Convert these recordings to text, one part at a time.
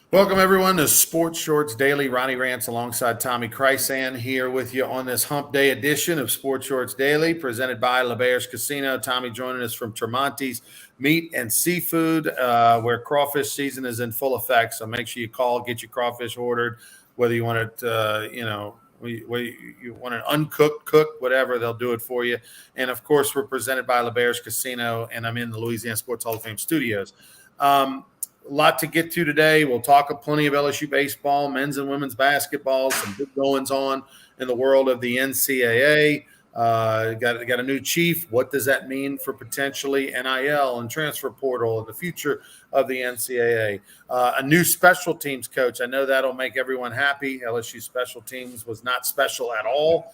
Welcome, everyone, to Sports Shorts Daily. Ronnie Rants alongside Tommy Krysan here with you on this Hump Day edition of Sports Shorts Daily, presented by LeBear's Casino. Tommy joining us from Tremonti's Meat and Seafood, where crawfish season is in full effect. So make sure you call, get your crawfish ordered, whether you want it, you want it uncooked, cooked, whatever, they'll do it for you. And, of course, we're presented by LeBear's Casino, and I'm in the Louisiana Sports Hall of Fame studios. A lot to get to today. We'll talk plenty of LSU baseball, men's and women's basketball, some big goings on in the world of the NCAA. Got a new chief. What does that mean for potentially NIL and transfer portal and the future of the NCAA? A new special teams coach. I know that'll make everyone happy. LSU special teams was not special at all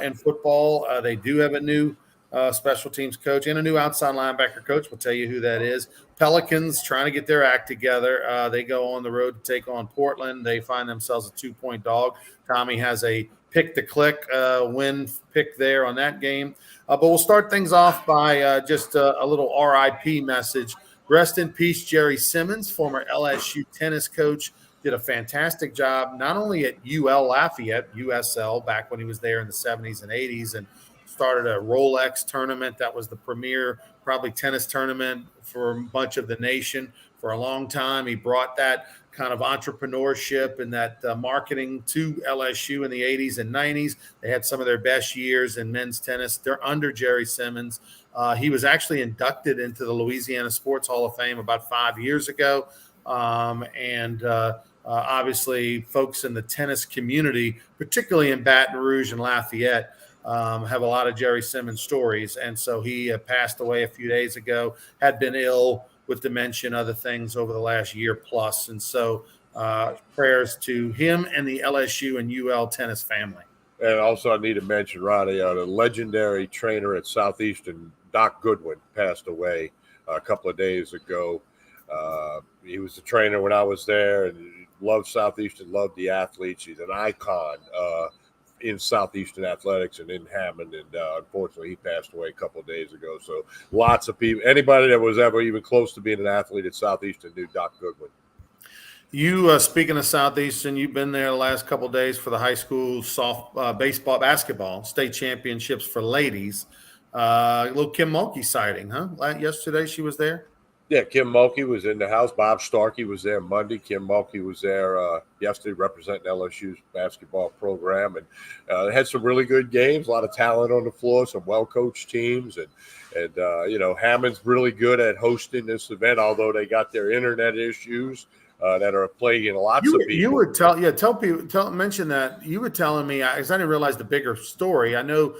in football. They do have a new special teams coach and a new outside linebacker coach. We'll tell you who that is. Pelicans trying to get their act together. They go on the road to take on Portland. They find themselves a 2-point dog. Tommy has a pick-to-click win pick there on that game. But we'll start things off by just a little RIP message. Rest in peace, Jerry Simmons, former LSU tennis coach. Did a fantastic job, not only at UL Lafayette, USL, back when he was there in the 70s and 80s, and started a Rolex tournament. That was the premier, probably, tennis tournament for a bunch of the nation for a long time. He brought that kind of entrepreneurship and that marketing to LSU in the 80s and 90s. They had some of their best years in men's tennis. They're under Jerry Simmons. He was actually inducted into the Louisiana Sports Hall of Fame about 5 years ago. Obviously, folks in the tennis community, particularly in Baton Rouge and Lafayette, have a lot of Jerry Simmons stories. And so he passed away a few days ago, had been ill with dementia and other things over the last year plus. And so prayers to him and the LSU and UL tennis family. And also I need to mention, Ronnie, the legendary trainer at Southeastern, Doc Goodwin, passed away a couple of days ago. He was the trainer when I was there and loved Southeastern, loved the athletes. He's an icon in Southeastern athletics and in Hammond, and unfortunately he passed away a couple of days ago. So lots of people, anybody that was ever even close to being an athlete at Southeastern knew Doc Goodwin. You, speaking of Southeastern, you've been there the last couple of days for the high school basketball state championships for ladies. Little Kim Mulkey sighting, huh? Yesterday she was there. Yeah, Kim Mulkey was in the house. Bob Starkey was there Monday. Kim Mulkey was there yesterday representing LSU's basketball program. And they had some really good games, a lot of talent on the floor, some well-coached teams. And Hammond's really good at hosting this event, although they got their internet issues that are plaguing lots of people. You would mention that. You were telling me, because I didn't realize the bigger story. I know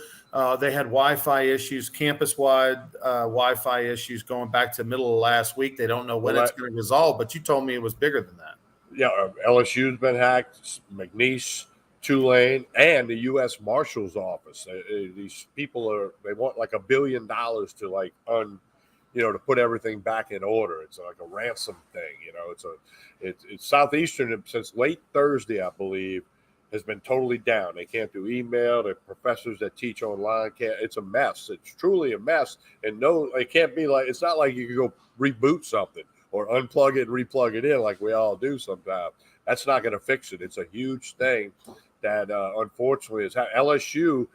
they had Wi-Fi issues, campus-wide Wi-Fi issues going back to the middle of last week. They don't know when it's going to resolve, but you told me it was bigger than that. Yeah, LSU's been hacked, McNeese, Tulane, and the U.S. Marshal's Office. These people they want like $1 billion to to put everything back in order. It's like a ransom thing. It's Southeastern since late Thursday, I believe, has been totally down. They can't do email. The professors that teach online can't. It's a mess. It's truly a mess. And no, it can't be like, it's not like you can go reboot something or unplug it and replug it in like we all do sometimes. That's not going to fix it. It's a huge thing that unfortunately is LSU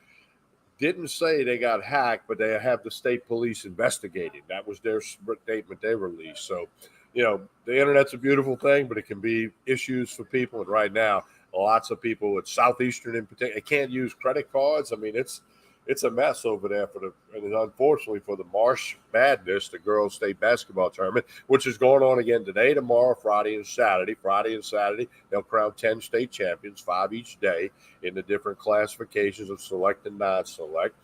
didn't say they got hacked, but they have the state police investigating. That was their statement they released. So, the internet's a beautiful thing, but it can be issues for people. And right now, lots of people at Southeastern in particular can't use credit cards. I mean, it's a mess over there and unfortunately for the Marsh Madness, the girls' state basketball tournament, which is going on again today, tomorrow, Friday and Saturday. Friday and Saturday, they'll crown 10 state champions, 5 each day, in the different classifications of select and non-select.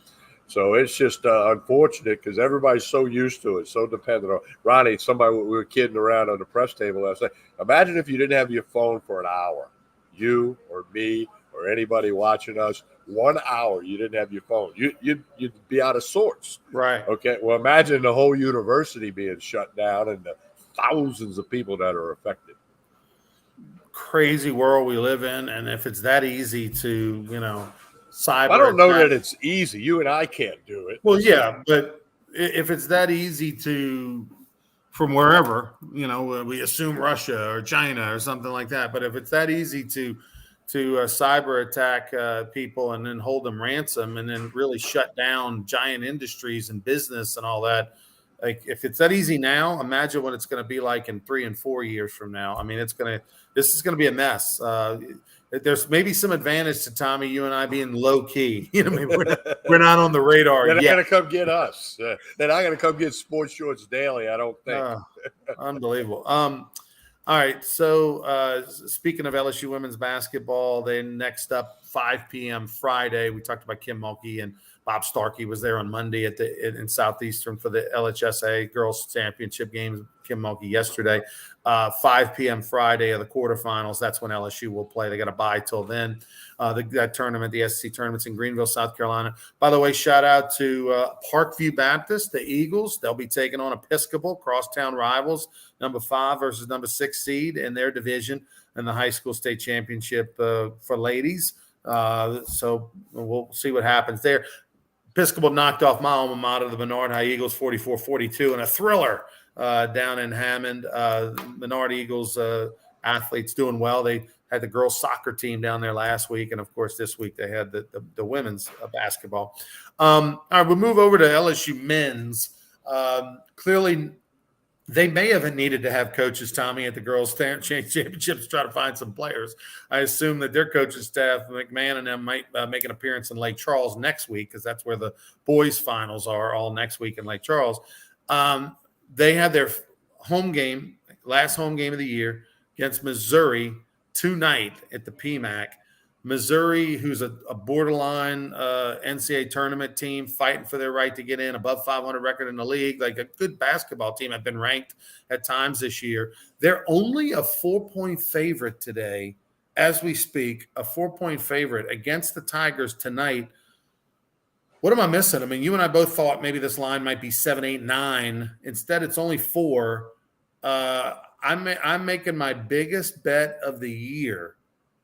So it's just unfortunate because everybody's so used to it, so dependent on Ronnie. We were kidding around on the press table last night. Imagine if you didn't have your phone for an hour. You or me or anybody watching us, 1 hour you didn't have your phone, you'd be out of sorts. Right. Okay. Well, imagine the whole university being shut down and the thousands of people that are affected. Crazy world we live in, and if it's that easy to, cyber. I don't know that it's easy. You and I can't do it. Well, yeah, but if it's that easy to from wherever, we assume Russia or China or something like that. But if it's that easy to cyber attack people and then hold them ransom and then really shut down giant industries and business and all that, like if it's that easy now, imagine what it's going to be like in 3 and 4 years from now. I mean, this is going to be a mess. There's maybe some advantage to Tommy, you and I being low key. Maybe we're not on the radar They're not yet. going to come get us. They're not going to come get Sports Shorts Daily, I don't think. Unbelievable. All right. So speaking of LSU women's basketball, then next up, 5 p.m. Friday, we talked about Kim Mulkey and Bob Starkey was there on Monday in Southeastern for the LHSA Girls Championship games. Kim Mulkey yesterday. 5 p.m. Friday of the quarterfinals. That's when LSU will play. They got to bye till then. That tournament, the SEC tournament's in Greenville, South Carolina. By the way, shout out to Parkview Baptist, the Eagles. They'll be taking on Episcopal, crosstown rivals, number 5 versus number 6 seed in their division in the high school state championship for ladies. So we'll see what happens there. Episcopal knocked off my alma mater, the Menard High Eagles, 44-42, and a thriller down in Hammond. Menard Eagles athletes doing well. They had the girls soccer team down there last week, and of course this week they had the women's basketball. All right, we'll move over to LSU men's. Clearly, they may have needed to have coaches, Tommy, at the girls' championships to try to find some players. I assume that their coaching staff, McMahon and them, might make an appearance in Lake Charles next week because that's where the boys' finals are, all next week in Lake Charles. They had their last home game of the year against Missouri tonight at the PMAC. Missouri, who's a borderline NCAA tournament team fighting for their right to get in, above 500 record in the league, like a good basketball team. Have been ranked at times this year. They're only a 4-point favorite today as we speak, a 4-point favorite against the Tigers tonight. What am I missing? I mean, you and I both thought maybe this line might be 7, 8, 9. Instead, it's only 4. I'm making my biggest bet of the year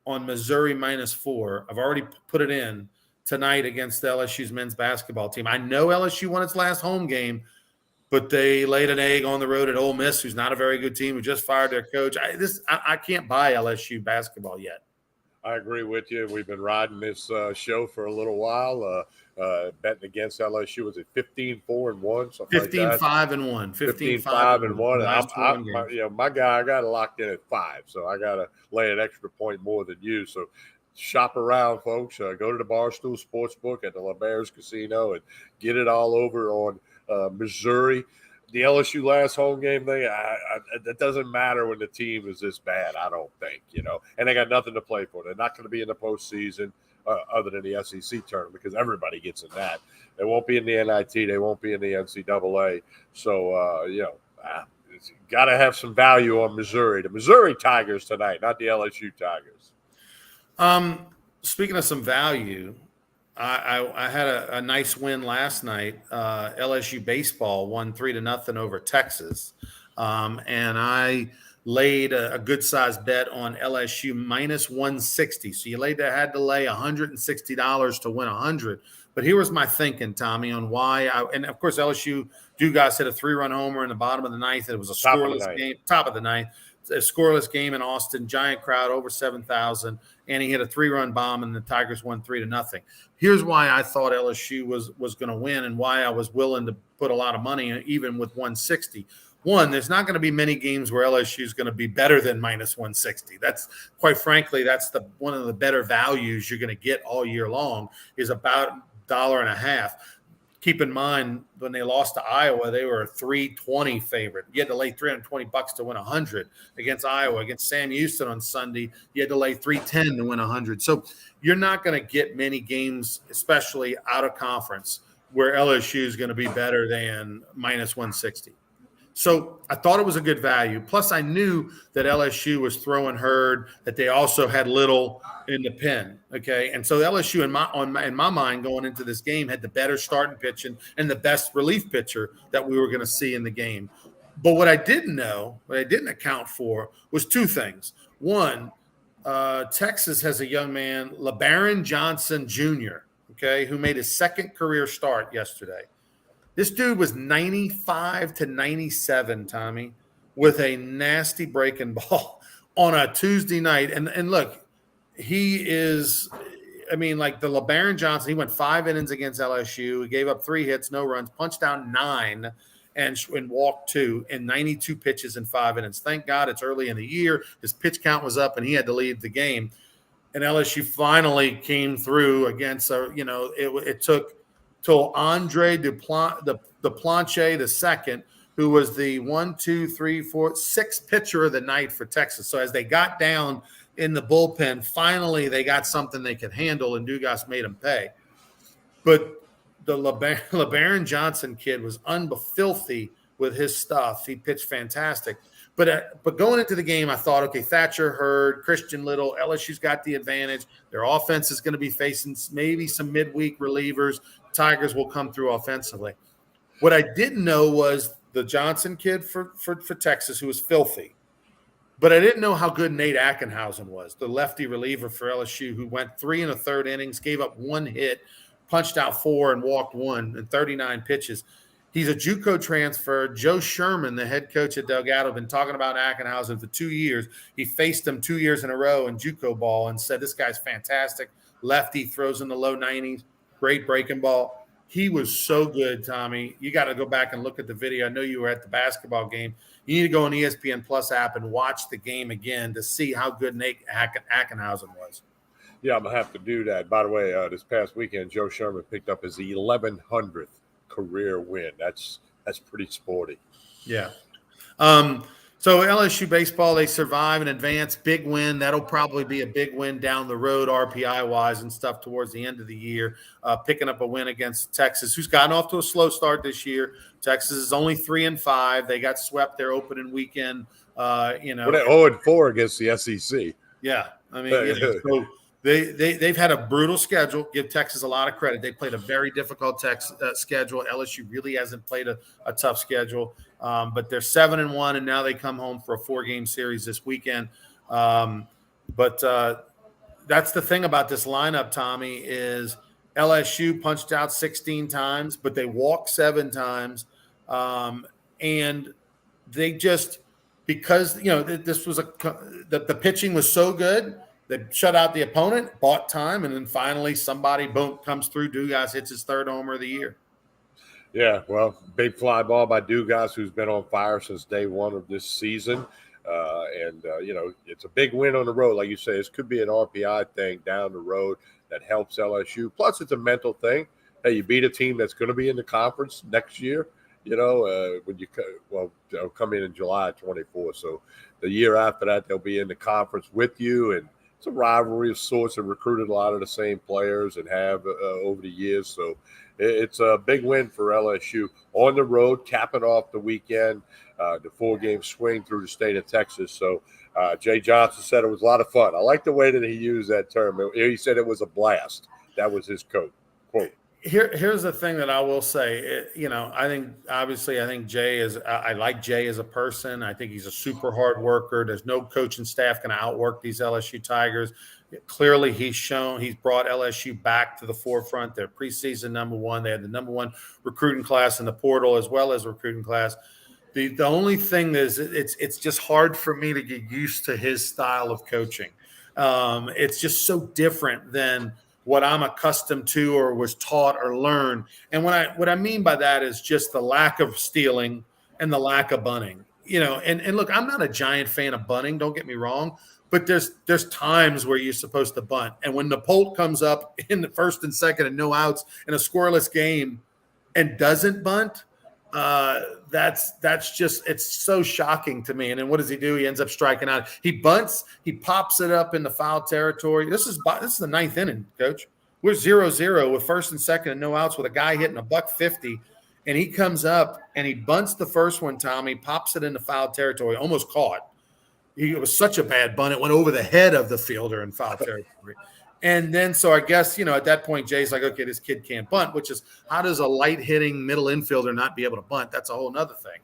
on Missouri -4. I've already put it in tonight against the LSU's men's basketball team. I know LSU won its last home game, but they laid an egg on the road at Ole Miss, who's not a very good team, who just fired their coach. I can't buy LSU basketball yet. I agree with you. We've been riding this show for a little while. Betting against LSU, was it 15-4-1? 15-5-1. 15-5-1. My guy, I got it locked in at 5, so I got to lay an extra point more than you. So shop around, folks. Go to the Barstool Sportsbook at the LeBears Casino and get it all over on Missouri. The LSU last home game thing, it doesn't matter when the team is this bad, I don't think, and they got nothing to play for. They're not going to be in the postseason other than the SEC tournament because everybody gets in that. They won't be in the NIT. They won't be in the NCAA. So, it's got to have some value on Missouri. The Missouri Tigers tonight, not the LSU Tigers. Speaking of some value, I had a nice win last night. LSU Baseball won 3-0 over Texas. And I laid a good-sized bet on LSU -160. So you had to lay $160 to win 100. But here was my thinking, Tommy, on why and of course LSU Dugas hit a 3-run homer in the bottom of the ninth. It was a scoreless game, top of the ninth. A scoreless game in Austin, giant crowd, over 7,000, and he hit a 3-run bomb, and the Tigers won 3-0. Here's why I thought LSU was going to win, and why I was willing to put a lot of money in, even with 160. One, there's not going to be many games where LSU is going to be better than -160. That's, quite frankly, that's one of the better values you're going to get all year long, is about $1.50. Keep in mind, when they lost to Iowa, they were a 320 favorite. You had to lay $320 to win 100 against Iowa. Against Sam Houston on Sunday, you had to lay $310 to win 100. So you're not going to get many games, especially out of conference, where LSU is going to be better than -160. So I thought it was a good value. Plus, I knew that LSU was throwing Hurd, that they also had Little in the pen. Okay, and so LSU, in my mind, going into this game, had the better starting pitching and the best relief pitcher that we were going to see in the game. But what I didn't account for, was two things. One, Texas has a young man, LeBaron Johnson Jr., okay, who made his second career start yesterday. This dude was 95 to 97, Tommy, with a nasty breaking ball on a Tuesday night. And look, he is, I mean, like the LeBaron Johnson, he went 5 innings against LSU. He gave up 3 hits, no runs, punched down 9 and walked 2 in 92 pitches in 5 innings. Thank God it's early in the year. His pitch count was up and he had to leave the game. And LSU finally came through against, it took till Andre Duplanche the second, who was the 1, 2, 3, 4, 6th pitcher of the night for Texas. So as they got down in the bullpen, finally they got something they could handle, and Dugas made them pay. But the LeBaron Johnson kid was filthy with his stuff. He pitched fantastic. But going into the game, I thought, okay, Thatcher, Hurd, Christian Little, LSU's got the advantage. Their offense is going to be facing maybe some midweek relievers. Tigers will come through offensively. What I didn't know was the Johnson kid for Texas, who was filthy. But I didn't know how good Nate Ackenhausen was, the lefty reliever for LSU, who went 3 1/3 innings, gave up 1 hit, punched out 4 and walked 1 in 39 pitches. He's a JUCO transfer. Joe Sherman, the head coach at Delgado, been talking about Ackenhausen for 2 years. He faced him 2 years in a row in JUCO ball and said, this guy's fantastic. Lefty, throws in the low 90s, great breaking ball. He was so good, Tommy. You got to go back and look at the video. I know you were at the basketball game. You need to go on the ESPN Plus app and watch the game again to see how good Nate Ackenhausen was. Yeah, I'm going to have to do that. By the way, this past weekend, Joe Sherman picked up his 1100th career win. That's pretty sporty. Yeah. So LSU baseball, they survive and advance. Big win. That'll probably be a big win down the road, RPI wise and stuff towards the end of the year. Picking up a win against Texas, who's gotten off to a slow start this year. Texas is only 3-5. They got swept their opening weekend. Well, they're 0-4 against the SEC. Yeah, I mean, so they've had a brutal schedule. Give Texas a lot of credit. They played a very difficult schedule. LSU really hasn't played a tough schedule, but they're 7-1, and now they come home for a 4-game series this weekend. But that's the thing about this lineup, Tommy, is LSU punched out 16 times, but they walked 7 times, and they just because this was the pitching was so good. They shut out the opponent, bought time, and then finally somebody, boom, comes through. Dugas hits his 3rd homer of the year. Yeah, well, big fly ball by Dugas, who's been on fire since day one of this season. It's a big win on the road. Like you say, this could be an RPI thing down the road that helps LSU. Plus, it's a mental thing. Hey, you beat a team that's going to be in the conference next year, when they'll come in July 24. So the year after that, they'll be in the conference with you, and it's a rivalry of sorts. They recruited a lot of the same players and have over the years. So it's a big win for LSU on the road, capping off the weekend, the 4-game swing through the state of Texas. So Jay Johnson said it was a lot of fun. I like the way that he used that term. He said it was a blast. That was his quote. Here's the thing that I will say. I think Jay is. I like Jay as a person. I think he's a super hard worker. There's no coaching staff going to outwork these LSU Tigers. Clearly, he's brought LSU back to the forefront. They're preseason number 1. They had the number 1 recruiting class in the portal as well as recruiting class. The only thing is it's just hard for me to get used to his style of coaching. It's just so different than what I'm accustomed to or was taught or learned. And what I mean by that is just the lack of stealing and the lack of bunting. And look, I'm not a giant fan of bunting, don't get me wrong, but there's times where you're supposed to bunt. And when Napolt comes up in the 1st and 2nd and no outs in a scoreless game and doesn't bunt, that's just, it's so shocking to me. And then what does he do? He ends up striking out. He bunts, he pops it up in the foul territory. This is the 9th inning, Coach. We're 0-0 with 1st and 2nd and no outs with a guy hitting $150, and he comes up and he bunts the first one, Tommy, pops it in the foul territory, almost caught. It was such a bad bunt. It went over the head of the fielder in foul territory. And then, so I guess, at that point, Jay's like, okay, this kid can't bunt, which is, how does a light-hitting middle infielder not be able to bunt? That's a whole nother thing.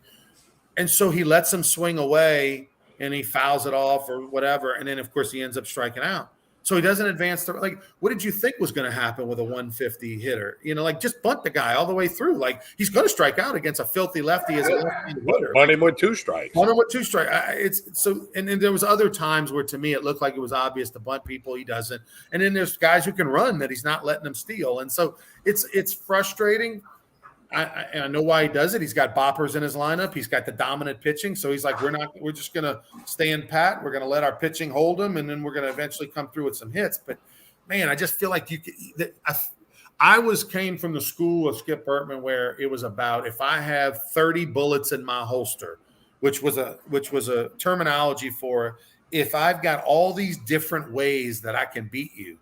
And so he lets him swing away, and he fouls it off or whatever. And then, of course, he ends up striking out. So he doesn't advance the like. What did you think was going to happen with a 150 hitter? Like just bunt the guy all the way through. Like he's going to strike out against a filthy lefty as a left-handed hitter. Bunt him with 2 strikes. Bunt him with 2 strikes. It's so, and then there was other times where to me it looked like it was obvious to bunt people. He doesn't, and then there's guys who can run that he's not letting them steal, and so it's frustrating. I know why he does it. He's got boppers in his lineup. He's got the dominant pitching. So he's like, we're just going to stand pat. We're going to let our pitching hold him. And then we're going to eventually come through with some hits. But man, I just feel like I came from the school of Skip Bertman where it was about, if I have 30 bullets in my holster, which was a terminology for, if I've got all these different ways that I can beat you,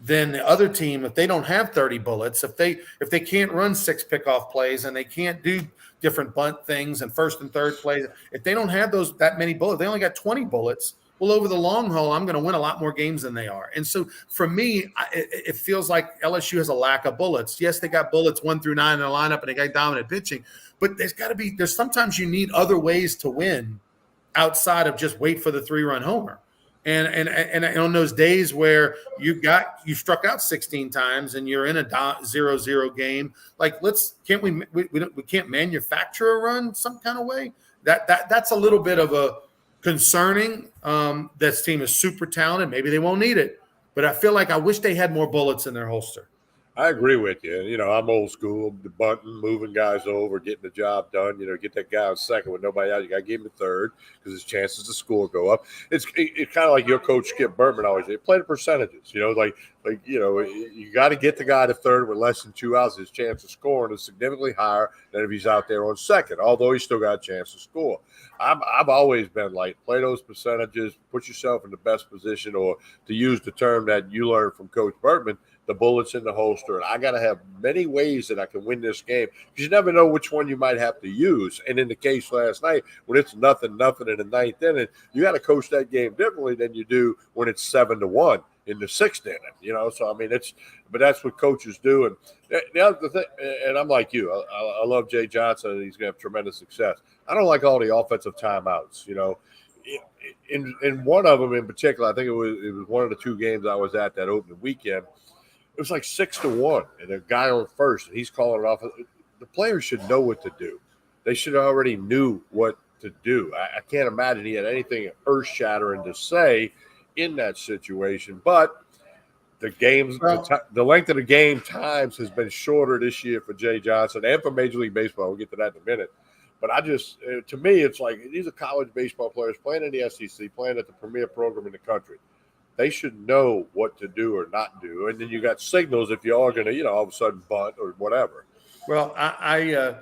then the other team, if they don't have 30 bullets, if they can't run 6 pickoff plays and they can't do different bunt things and first and third plays, if they don't have that many bullets, they only got 20 bullets. Well, over the long haul, I'm going to win a lot more games than they are. And so for me, it feels like LSU has a lack of bullets. Yes, they got bullets 1 through 9 in the lineup and they got dominant pitching, but there's sometimes you need other ways to win outside of just wait for the 3-run homer. And on those days where you struck out 16 times and you're in a 0-0 game, like we can't manufacture a run some kind of way. That's a little bit of a concerning. This team is super talented. Maybe they won't need it, but I feel like I wish they had more bullets in their holster. I agree with you. I'm old school, the bunting, moving guys over, getting the job done. Get that guy on second with nobody out. You got to give him a third because his chances to score go up. It's kind of like your coach Skip Bertman always said, play the percentages. You got to get the guy to third with less than 2 outs. His chance of scoring is significantly higher than if he's out there on second, although he's still got a chance to score. I've always been like, play those percentages, put yourself in the best position, or to use the term that you learned from Coach Bertman, the bullets in the holster. And I got to have many ways that I can win this game because you never know which one you might have to use. And in the case last night, when it's nothing in the 9th inning, you got to coach that game differently than you do when it's 7-1 in the 6th inning. So, but that's what coaches do. And the other thing, and I'm like you, I love Jay Johnson and he's going to have tremendous success. I don't like all the offensive timeouts, in one of them in particular, I think it was one of the 2 games I was at that opening weekend. It was like 6-1, and a guy on first, and he's calling it off. The players should know what to do. They should have already knew what to do. I can't imagine he had anything earth-shattering to say in that situation. But the length of the game times has been shorter this year for Jay Johnson and for Major League Baseball. We'll get to that in a minute. But to me, it's like these are college baseball players playing in the SEC, playing at the premier program in the country. They should know what to do or not do. And then you got signals if you are going to, all of a sudden bunt or whatever. Well, I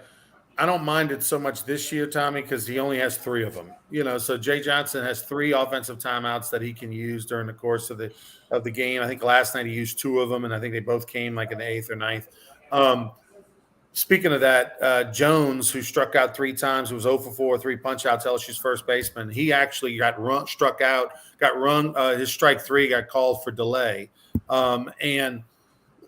don't mind it so much this year, Tommy, because he only has 3 of them. So Jay Johnson has 3 offensive timeouts that he can use during the course of the game. I think last night he used 2 of them, and I think they both came like in the 8th or 9th. Speaking of that, Jones, who struck out 3 times, who was 0 for 4, 3 punch-outs, LSU's first baseman, he actually struck out, got run. His strike 3 got called for delay. And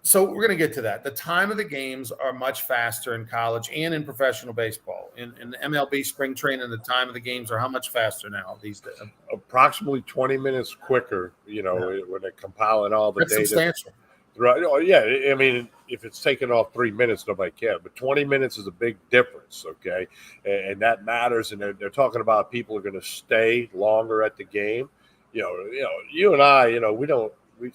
so we're going to get to that. The time of the games are much faster in college and in professional baseball. In the MLB spring training, the time of the games are how much faster now these days? Approximately 20 minutes quicker, when they're compiling all the data. That's substantial. Right. Oh, yeah. If it's taken off 3 minutes, nobody cares. But 20 minutes is a big difference, okay? And that matters. And they're talking about people are going to stay longer at the game. You and I,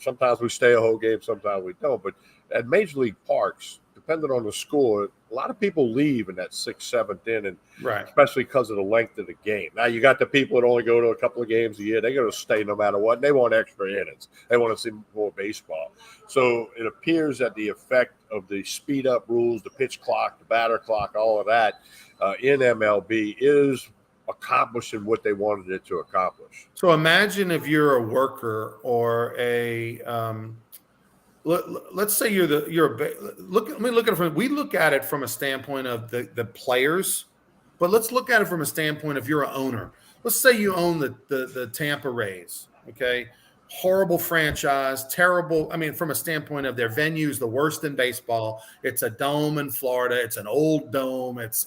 sometimes we stay a whole game, sometimes we don't. But at Major League Parks, depending on the score, a lot of people leave in that 6th, 7th inning, right? Especially because of the length of the game. Now, you got the people that only go to a couple of games a year. They're going to stay no matter what. They want extra innings. They want to see more baseball. So it appears that the effect of the speed-up rules, the pitch clock, the batter clock, all of that in MLB is accomplishing what they wanted it to accomplish. So imagine if you're a worker or a let's say we look at it from a standpoint of the players, but let's look at it from a standpoint of you're an owner. Let's say you own the Tampa Rays, okay? Horrible franchise, terrible. I mean, from a standpoint of their venues, the worst in baseball. It's a dome in Florida. It's an old dome. It's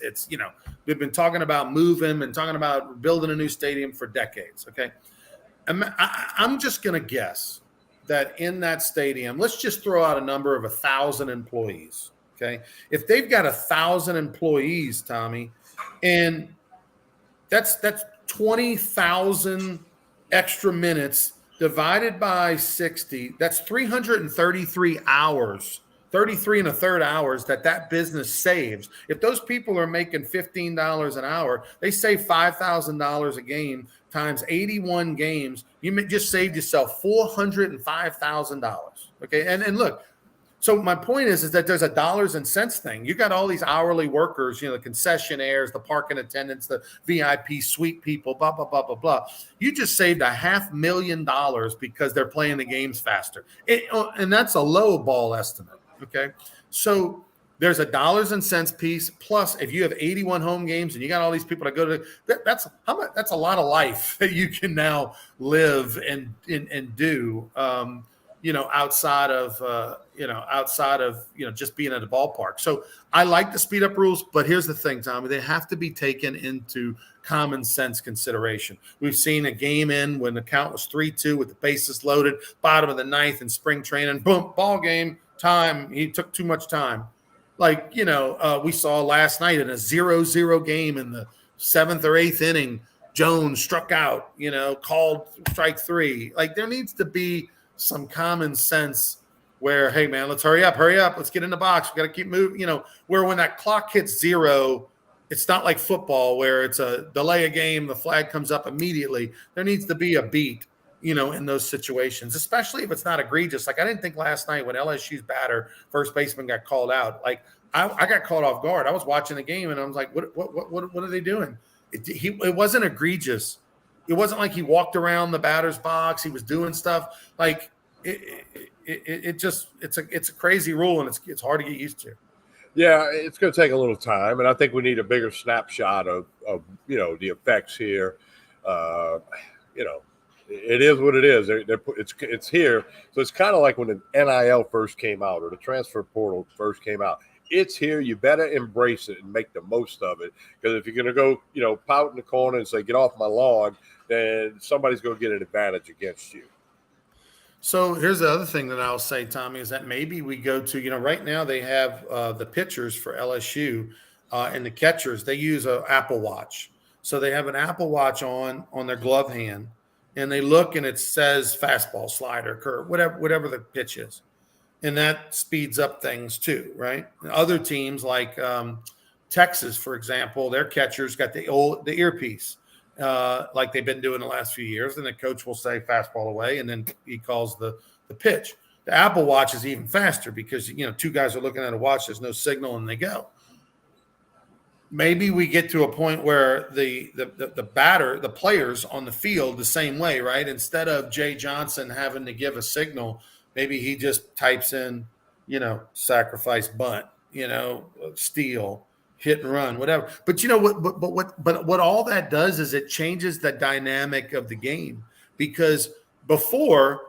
we've been talking about moving and talking about building a new stadium for decades, okay? I'm just going to guess that in that stadium, let's just throw out a number of 1,000 employees. Okay. If they've got 1,000 employees, Tommy, and that's 20,000 extra minutes divided by 60. That's 333 hours, 33 and a third hours that business saves. If those people are making $15 an hour, they save $5,000 a game times 81 games. You just saved yourself $405,000. Okay. And look, so my point is that there's a dollars and cents thing. You got all these hourly workers, the concessionaires, the parking attendants, the VIP suite people, blah, blah, blah, blah, blah. You just saved $500,000 because they're playing the games faster. And that's a low ball estimate, okay? So there's a dollars and cents piece. Plus, if you have 81 home games and you got all these people that go to that's a lot of life that you can now live and do. Outside of just being at a ballpark. So I like the speed up rules, but here's the thing, Tommy, they have to be taken into common sense consideration. We've seen a game in when the count was 3-2 with the bases loaded, bottom of the ninth in spring training, boom, ball game, time. He took too much time. We saw last night in a 0-0 game in the 7th or 8th inning, Jones struck out, called strike 3. Like, there needs to be some common sense where, hey, man, let's hurry up. Let's get in the box. We got to keep moving, where when that clock hits 0, it's not like football where it's a delay a game, the flag comes up immediately. There needs to be a beat, in those situations, especially if it's not egregious. Like, I didn't think last night when LSU's batter, first baseman, got called out. Like, I got caught off guard. I was watching the game and I was like, what are they doing? It wasn't egregious. It wasn't like he walked around the batter's box. He was doing stuff like it's a crazy rule, and it's hard to get used to. Yeah, it's going to take a little time, and I think we need a bigger snapshot of the effects here. It is what it is. It's here, so it's kind of like when the NIL first came out or the transfer portal first came out. It's here. You better embrace it and make the most of it. Because if you're going to go, pout in the corner and say, "Get off my lawn," then somebody's going to get an advantage against you. So here's the other thing that I'll say, Tommy, is that maybe we go to, right now they have the pitchers for LSU and the catchers. They use an Apple Watch. So they have an Apple Watch on their glove hand, and they look and it says fastball, slider, curve, whatever the pitch is. And that speeds up things too, right? Other teams like Texas, for example, their catchers got the earpiece, like they've been doing the last few years, and the coach will say fastball away, and then he calls the pitch. The Apple Watch is even faster because two guys are looking at a watch, there's no signal, and they go. Maybe we get to a point where the players on the field the same way, right? Instead of Jay Johnson having to give a signal, maybe he just types in, sacrifice bunt, steal, hit and run, whatever. But what all that does is it changes the dynamic of the game, because before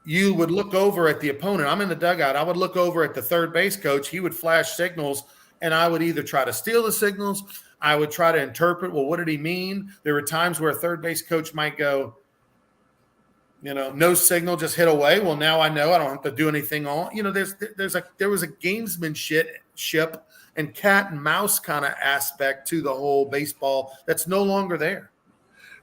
you would look over at the opponent. I'm in the dugout. I would look over at the third base coach. He would flash signals, and I would either try to steal the signals. I would try to interpret, well, what did he mean? There were times where a third base coach might go, no signal, just hit away. Well, now I know I don't have to do anything on. There was a gamesmanship and cat and mouse kind of aspect to the whole baseball that's no longer there.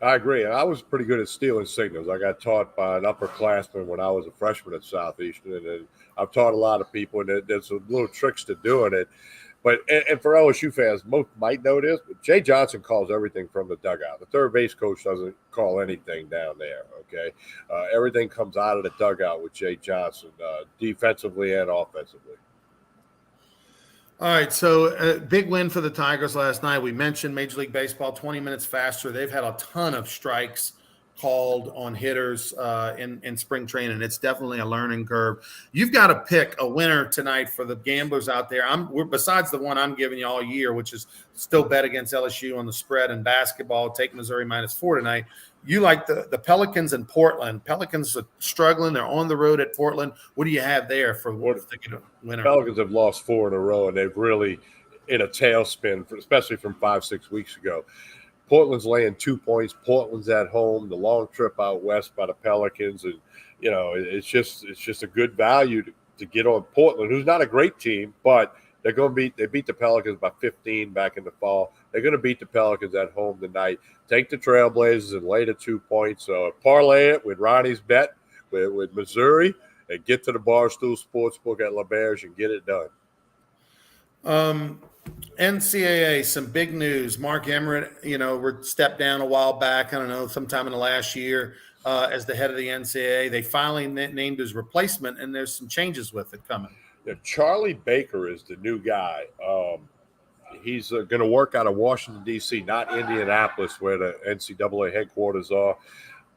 I agree. I was pretty good at stealing signals. I got taught by an upperclassman when I was a freshman at Southeastern, and I've taught a lot of people, and there's some little tricks to doing it. But and for LSU fans, most might know this, but Jay Johnson calls everything from the dugout. The third base coach doesn't call anything down there, okay? Everything comes out of the dugout with Jay Johnson, defensively and offensively. All right, so big win for the Tigers last night. We mentioned Major League Baseball, 20 minutes faster. They've had a ton of strikes called on hitters in spring training. It's definitely a learning curve. You've got to pick a winner tonight for the gamblers out there. Besides the one I'm giving you all year, which is still bet against LSU on the spread in basketball, take Missouri -4 tonight. You like the Pelicans in Portland. Pelicans are struggling. They're on the road at Portland. What do you have there for what the winner? Pelicans have lost 4 in a row, and they've really in a tailspin, especially from 5-6 weeks ago. Portland's laying 2 points. Portland's at home. The long trip out west by the Pelicans, and it's just a good value to get on Portland, who's not a great team, but they beat the Pelicans by 15 back in the fall. They're going to beat the Pelicans at home tonight. Take the Trailblazers and lay the 2 points. Parlay it with Ronnie's bet with Missouri and get to the Barstool Sportsbook at LaBerge and get it done. NCAA, some big news. Mark Emmert, stepped down a while back. I don't know, sometime in the last year as the head of the NCAA. They finally named his replacement, and there's some changes with it coming. Yeah, Charlie Baker is the new guy. He's going to work out of Washington, D.C., not Indianapolis, where the NCAA headquarters are.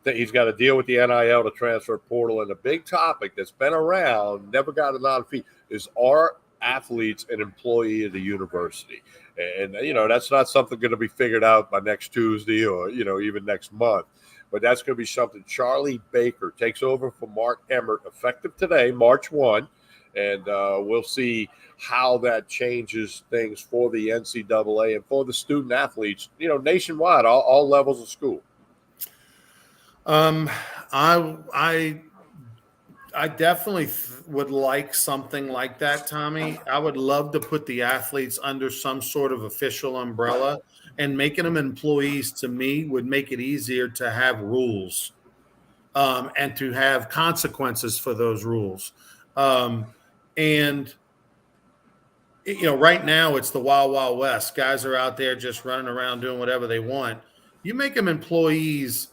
He's got to deal with the NIL, the transfer portal, and the big topic that's been around, never got a lot of feet, is are athletes an employee of the university? And that's not something going to be figured out by next Tuesday or, even next month. But that's going to be something. Charlie Baker takes over from Mark Emmert effective today, March 1. And we'll see how that changes things for the NCAA and for the student athletes, nationwide, all levels of school. I definitely would like something like that, Tommy. I would love to put the athletes under some sort of official umbrella, and making them employees to me would make it easier to have rules and to have consequences for those rules. Right now it's the Wild Wild West. Guys are out there just running around doing whatever they want. You make them employees,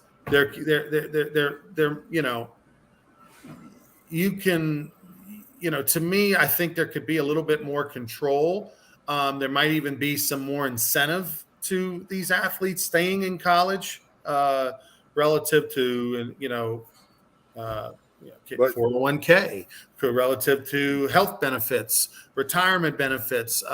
you can, to me, I think there could be a little bit more control. There might even be some more incentive to these athletes staying in college relative to, 401k, relative to health benefits, retirement benefits,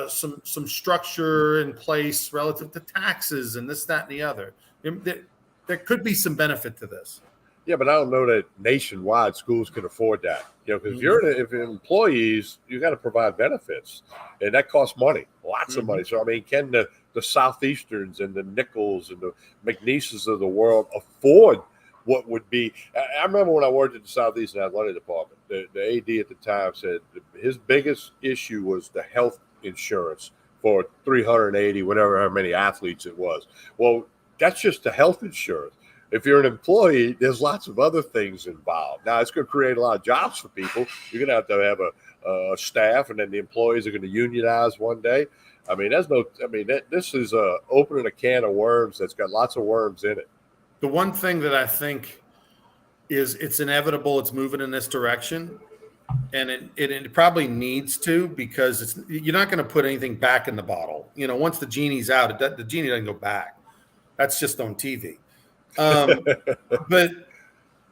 some structure in place relative to taxes and this, that, and the other. There could be some benefit to this. Yeah, but I don't know that nationwide schools can afford that. Because if you're employees, you got to provide benefits, and that costs money, lots of money. So can the Southeasterns and the Nichols and the McNeeses of the world afford what would be? I remember when I worked at the Southeastern Athletic Department, the AD at the time said his biggest issue was the health insurance for 380, how many athletes it was. Well, that's just the health insurance. If you're an employee, there's lots of other things involved. Now, it's going to create a lot of jobs for people. You're going to have a staff, and then the employees are going to unionize one day. This is opening a can of worms that's got lots of worms in it. The one thing that I think is it's inevitable, it's moving in this direction, and it probably needs to, because you're not going to put anything back in the bottle. Once the genie's out, the genie doesn't go back. That's just on TV. But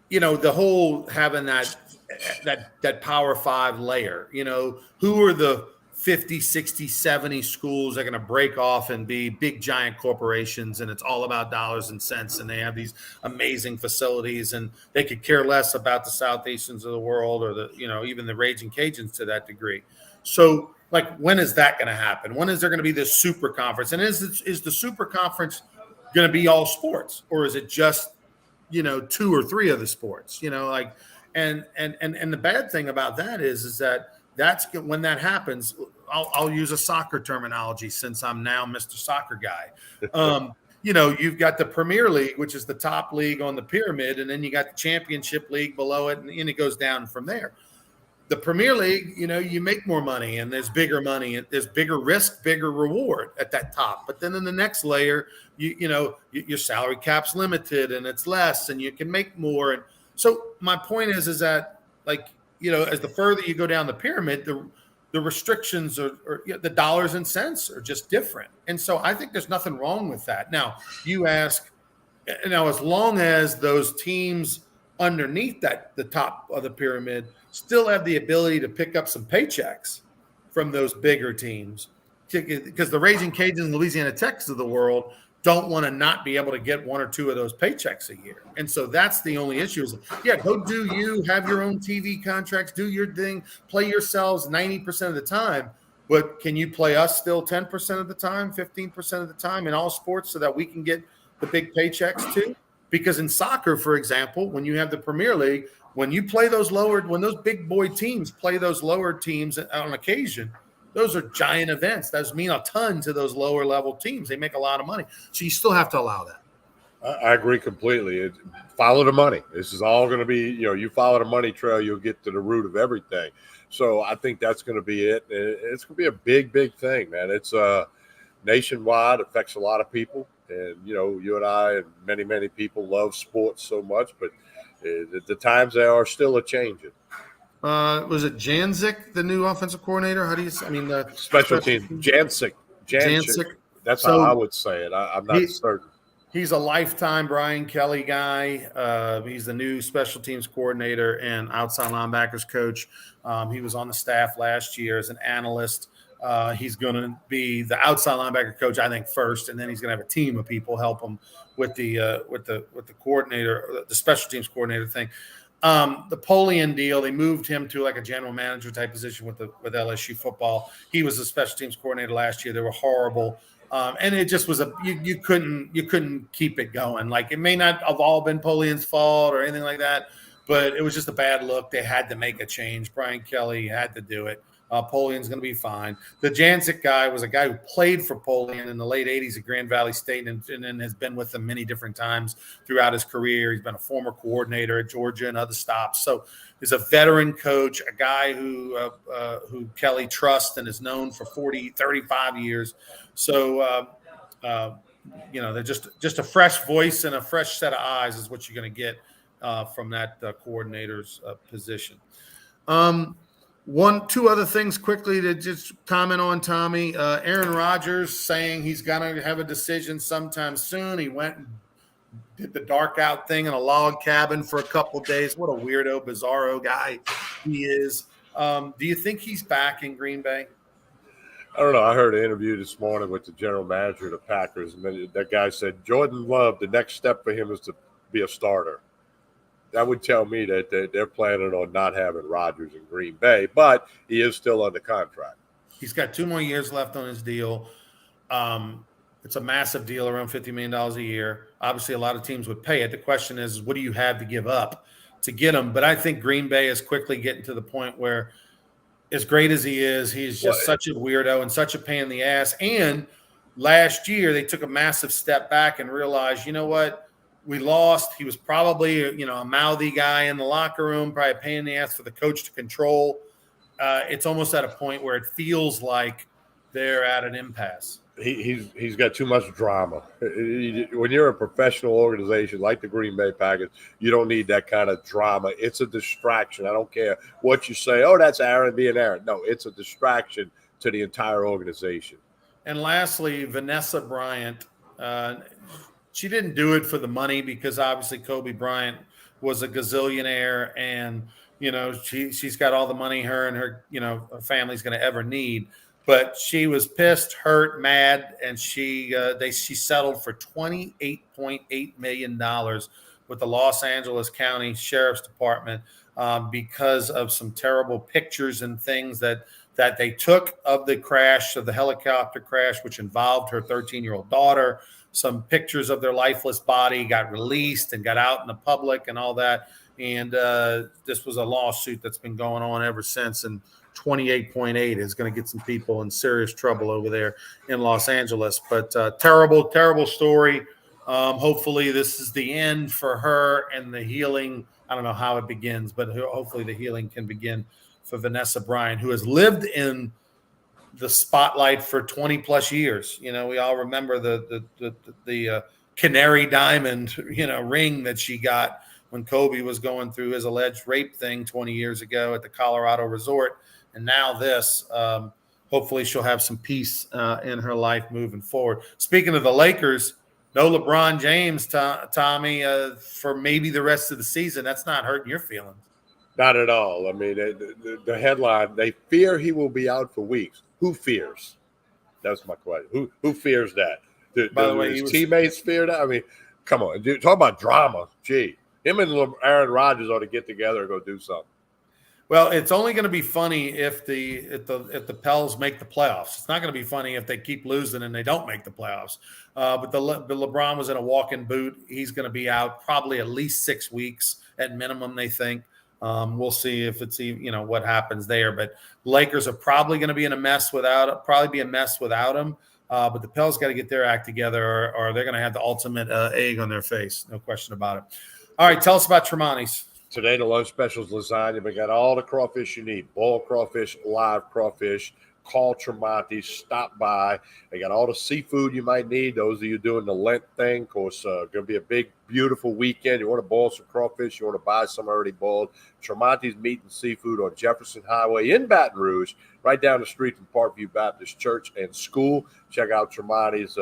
the whole having that Power 5 layer, who are the 50, 60, 70 schools that are going to break off and be big giant corporations, and it's all about dollars and cents, and they have these amazing facilities, and they could care less about the Southeasterns of the world or even the Raging Cajuns to that degree. So when is that going to happen? When is there going to be this super conference? And is the super conference going to be all sports, or is it just 2 or 3 of the sports? And the bad thing about that is that's when that happens. I'll use a soccer terminology since I'm now Mr. Soccer Guy. You've got the Premier League, which is the top league on the pyramid, and then you got the Championship League below it, and it goes down from there. The Premier League, you make more money, and there's bigger money, and there's bigger risk, bigger reward at that top. But then in the next layer, your salary cap's limited, and it's less, and you can make more. And so my point is that as the further you go down the pyramid, the restrictions or the dollars and cents are just different. And so I think there's nothing wrong with that. Now you ask, as long as those teams underneath the top of the pyramid still have the ability to pick up some paychecks from those bigger teams, because the Raging Cajuns, Louisiana Techs of the world don't want to not be able to get 1 or 2 of those paychecks a year. And so that's the only issue is, go do have your own TV contracts, do your thing, play yourselves 90% of the time. But can you play us still 10% of the time, 15% of the time in all sports so that we can get the big paychecks too? Because in soccer, for example, when you have the Premier League, when those big boy teams play those lower teams on occasion, those are giant events. Those mean a ton to those lower level teams. They make a lot of money. So you still have to allow that. I agree completely. Follow the money. This is all going to be, you follow the money trail, you'll get to the root of everything. So I think that's going to be it. It's going to be a big, big thing, man. It's nationwide, affects a lot of people. And, you and I and many, many people love sports so much, but the times they are still a-changing. Was it Janzik, the new offensive coordinator? How do you say? I mean, the special team, Janzik. That's how I would say it. I'm not certain. He's a lifetime Brian Kelly guy. He's the new special teams coordinator and outside linebackers coach. He was on the staff last year as an analyst. He's going to be the outside linebacker coach, I think, first, and then he's going to have a team of people help him with the coordinator, the special teams coordinator thing. The Polian deal, they moved him to like a general manager type position with LSU football. He was a special teams coordinator last year. They were horrible. And it just was you couldn't keep it going. Like, it may not have all been Polian's fault or anything like that, but it was just a bad look. They had to make a change. Brian Kelly had to do it. Polian's going to be fine. The Janzik guy was a guy who played for Polian in the late 80s at Grand Valley State and has been with them many different times throughout his career. He's been a former coordinator at Georgia and other stops. So he's a veteran coach, a guy who Kelly trusts and is known for 35 years. So, they're just a fresh voice and a fresh set of eyes is what you're going to get from that coordinator's position. Two other things quickly to just comment on, Tommy. Aaron Rodgers saying he's going to have a decision sometime soon. He went and did the dark out thing in a log cabin for a couple of days. What a weirdo, bizarro guy he is. Do you think he's back in Green Bay? I don't know. I heard an interview this morning with the general manager of the Packers, and that guy said Jordan Love, the next step for him is to be a starter. That would tell me that they're planning on not having Rodgers in Green Bay, but he is still under contract. He's got 2 more years left on his deal. It's a massive deal, around $50 million a year. Obviously, a lot of teams would pay it. The question is, what do you have to give up to get him? But I think Green Bay is quickly getting to the point where, as great as he is, he's just such a weirdo and such a pain in the ass. And last year, they took a massive step back and realized, you know what? We lost. He was probably, a mouthy guy in the locker room, probably a pain in the ass for the coach to control. It's almost at a point where it feels like they're at an impasse. He's got too much drama. When you're a professional organization like the Green Bay Packers, you don't need that kind of drama. It's a distraction. I don't care what you say. Oh, that's Aaron being Aaron. No, it's a distraction to the entire organization. And lastly, Vanessa Bryant. She didn't do it for the money because obviously Kobe Bryant was a gazillionaire and, she's got all the money her and her family's going to ever need. But she was pissed, hurt, mad, and she settled for $28.8 million with the Los Angeles County Sheriff's Department because of some terrible pictures and things that they took of the helicopter crash, which involved her 13-year-old daughter. Some pictures of their lifeless body got released and got out in the public and all that. And this was a lawsuit that's been going on ever since. And 28.8 is going to get some people in serious trouble over there in Los Angeles. But terrible, terrible story. Hopefully this is the end for her and the healing. I don't know how it begins, but hopefully the healing can begin for Vanessa Bryant, who has lived in the spotlight for 20 plus years. We all remember the canary diamond, ring that she got when Kobe was going through his alleged rape thing 20 years ago at the Colorado resort. And now this, hopefully she'll have some peace in her life moving forward. Speaking of the Lakers, no LeBron James, Tommy, for maybe the rest of the season. That's not hurting your feelings. Not at all. I mean, the headline, they fear he will be out for weeks. Who fears? That's my question. Who fears that? By the way, his teammates fear that? I mean, come on. Dude, talk about drama. Gee, him and Aaron Rodgers ought to get together and go do something. Well, it's only going to be funny if the Pels make the playoffs. It's not going to be funny if they keep losing and they don't make the playoffs. But the LeBron was in a walk-in boot. He's going to be out probably at least 6 weeks at minimum. They think. We'll see if it's what happens there. But Lakers are probably going to be in a mess without him. But the Pels got to get their act together, or they're going to have the ultimate egg on their face. No question about it. All right, tell us about Tremonti's. Today, the lunch special is lasagna. We got all the crawfish you need: boiled crawfish, live crawfish. Call Tremonti's, stop by. They got all the seafood you might need. Those of you doing the Lent thing, of course, going to be a big, beautiful weekend. You want to boil some crawfish, you want to buy some already boiled. Tremonti's Meat and Seafood on Jefferson Highway in Baton Rouge, right down the street from Parkview Baptist Church and School. Check out Tremonti's,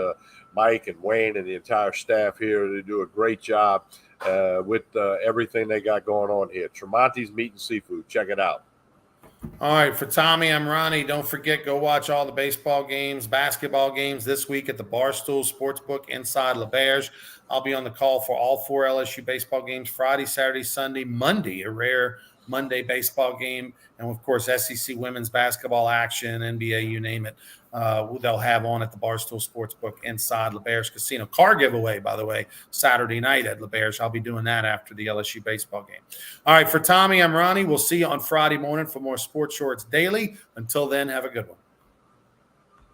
Mike and Wayne and the entire staff here. They do a great job with everything they got going on here. Tremonti's Meat and Seafood. Check it out. All right, for Tommy, I'm Ronnie. Don't forget, go watch all the baseball games, basketball games this week at the Barstool Sportsbook inside LaBerge. I'll be on the call for all 4 LSU baseball games Friday, Saturday, Sunday, Monday, a rare Monday baseball game, and of course SEC women's basketball action, NBA, you name it. They'll have on at the Barstool Sportsbook inside LaBerge Casino. Car giveaway, by the way, Saturday night at LaBerge. I'll be doing that after the LSU baseball game. All right, for Tommy, I'm Ronnie. We'll see you on Friday morning for more Sports Shorts Daily. Until then, have a good one.